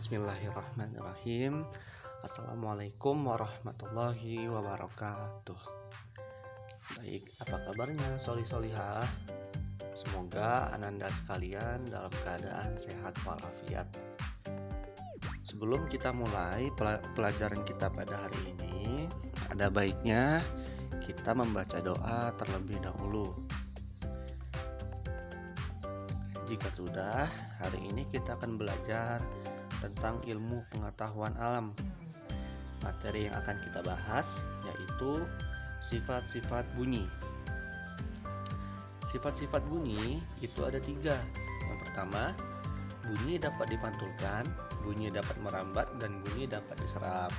Bismillahirrahmanirrahim. Assalamualaikum warahmatullahi wabarakatuh. Baik, apa kabarnya soli-solihah? Semoga ananda sekalian dalam keadaan sehat walafiat. Sebelum kita mulai pelajaran kita pada hari ini, ada baiknya kita membaca doa terlebih dahulu. Jika sudah, hari ini kita akan belajar tentang ilmu pengetahuan alam. Materi yang akan kita bahas yaitu sifat-sifat bunyi. Sifat-sifat bunyi itu ada 3. Yang pertama, bunyi dapat dipantulkan, bunyi dapat merambat, dan bunyi dapat diserap.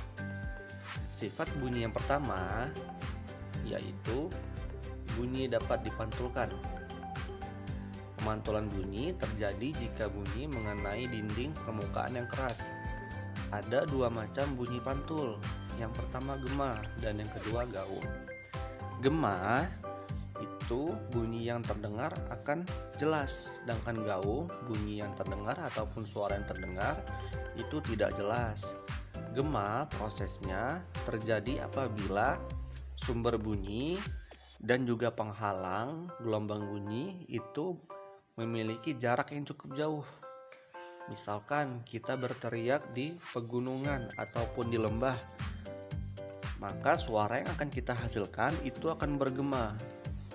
Sifat bunyi yang pertama yaitu bunyi dapat dipantulkan. Pemantulan bunyi terjadi jika bunyi mengenai dinding permukaan yang keras. Ada 2 macam bunyi pantul. Yang pertama gema dan yang kedua gaung. Gema itu bunyi yang terdengar akan jelas, sedangkan gaung bunyi yang terdengar ataupun suara yang terdengar itu tidak jelas. Gema prosesnya terjadi apabila sumber bunyi dan juga penghalang gelombang bunyi itu memiliki jarak yang cukup jauh. Misalkan kita berteriak di pegunungan ataupun di lembah, maka suara yang akan kita hasilkan itu akan bergema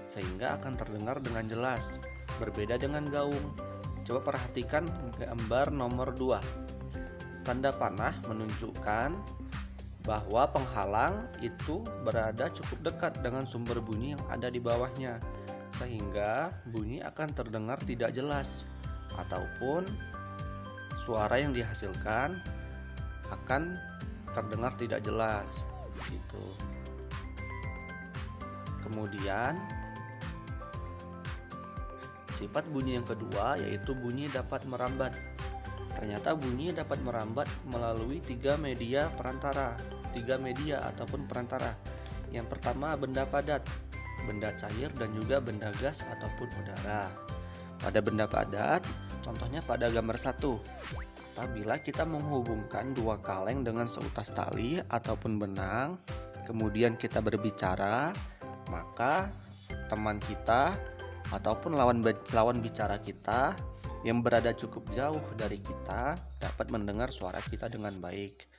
sehingga akan terdengar dengan jelas, berbeda dengan gaung. Coba perhatikan gambar nomor 2. Tanda panah menunjukkan bahwa penghalang itu berada cukup dekat dengan sumber bunyi yang ada di bawahnya, sehingga bunyi akan terdengar tidak jelas ataupun suara yang dihasilkan akan terdengar tidak jelas gitu. Kemudian sifat bunyi yang kedua yaitu bunyi dapat merambat. Ternyata bunyi dapat merambat melalui 3 media ataupun perantara. Yang pertama benda padat, benda cair, dan juga benda gas ataupun udara. Pada benda padat, contohnya pada gambar 1, apabila kita menghubungkan 2 kaleng dengan seutas tali ataupun benang, kemudian kita berbicara, maka teman kita ataupun lawan bicara kita yang berada cukup jauh dari kita dapat mendengar suara kita dengan baik.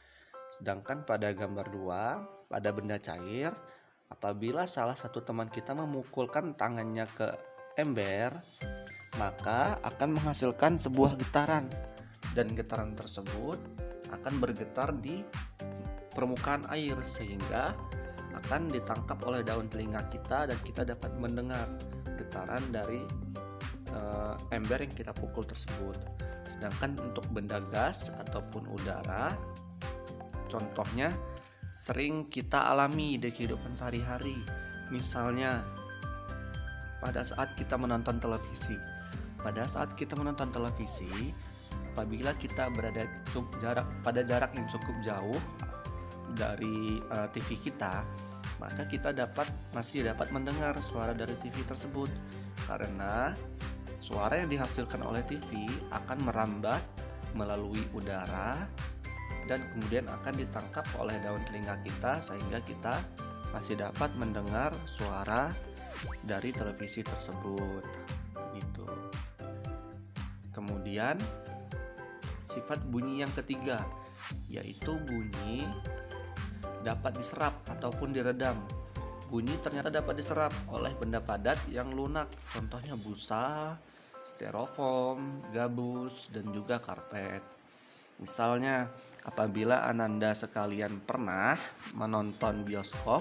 Sedangkan pada gambar 2, pada benda cair, apabila salah satu teman kita memukulkan tangannya ke ember, maka akan menghasilkan sebuah getaran, dan getaran tersebut akan bergetar di permukaan air sehingga akan ditangkap oleh daun telinga kita dan kita dapat mendengar getaran dari ember yang kita pukul tersebut. Sedangkan untuk benda gas ataupun udara, contohnya sering kita alami di kehidupan sehari-hari. Misalnya pada saat kita menonton televisi. Apabila kita berada pada jarak yang cukup jauh dari TV kita, maka kita masih dapat mendengar suara dari TV tersebut, karena suara yang dihasilkan oleh TV akan merambat melalui udara dan kemudian akan ditangkap oleh daun telinga kita sehingga kita masih dapat mendengar suara dari televisi tersebut gitu. Kemudian sifat bunyi yang ketiga yaitu bunyi dapat diserap ataupun diredam. Bunyi ternyata dapat diserap oleh benda padat yang lunak, contohnya busa, styrofoam, gabus, dan juga karpet. Misalnya, apabila Ananda sekalian pernah menonton bioskop,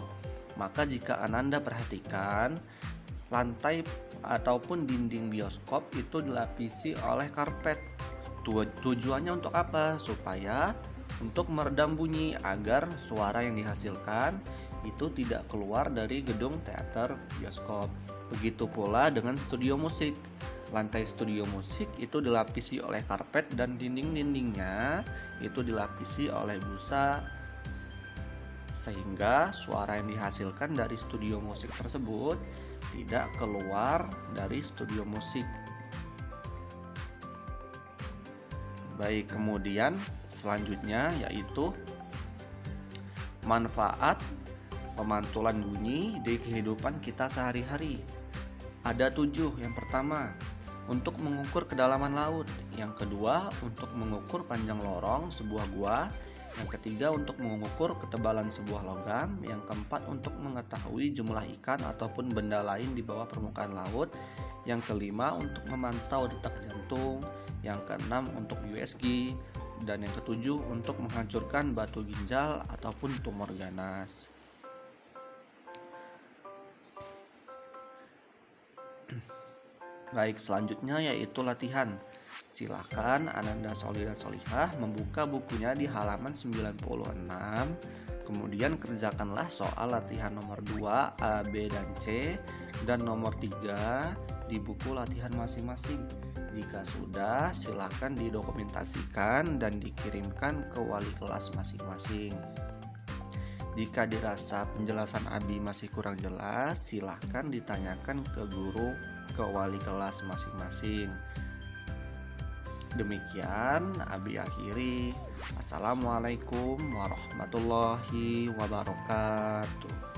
maka jika Ananda perhatikan, lantai ataupun dinding bioskop itu dilapisi oleh karpet. Tujuannya untuk apa? Supaya untuk meredam bunyi agar suara yang dihasilkan itu tidak keluar dari gedung teater bioskop. Begitu pula dengan studio musik. Lantai studio musik itu dilapisi oleh karpet dan dinding-dindingnya itu dilapisi oleh busa, sehingga suara yang dihasilkan dari studio musik tersebut tidak keluar dari studio musik. Baik, kemudian selanjutnya yaitu manfaat pemantulan bunyi di kehidupan kita sehari-hari. Ada 7. Yang pertama, untuk mengukur kedalaman laut. Yang kedua, untuk mengukur panjang lorong sebuah gua. Yang ketiga, untuk mengukur ketebalan sebuah logam. Yang keempat, untuk mengetahui jumlah ikan ataupun benda lain di bawah permukaan laut. Yang kelima, untuk memantau detak jantung. Yang keenam, untuk USG. Dan yang ketujuh, untuk menghancurkan batu ginjal ataupun tumor ganas. Baik, selanjutnya yaitu latihan. Silakan Ananda Solih dan Solihah membuka bukunya di halaman 96. Kemudian kerjakanlah soal latihan nomor 2 A, B, dan C dan nomor 3 di buku latihan masing-masing. Jika sudah, silakan didokumentasikan dan dikirimkan ke wali kelas masing-masing. Jika dirasa penjelasan Abi masih kurang jelas, silakan ditanyakan ke guru, ke wali kelas masing-masing. Demikian Abi akhiri. Assalamualaikum warahmatullahi wabarakatuh.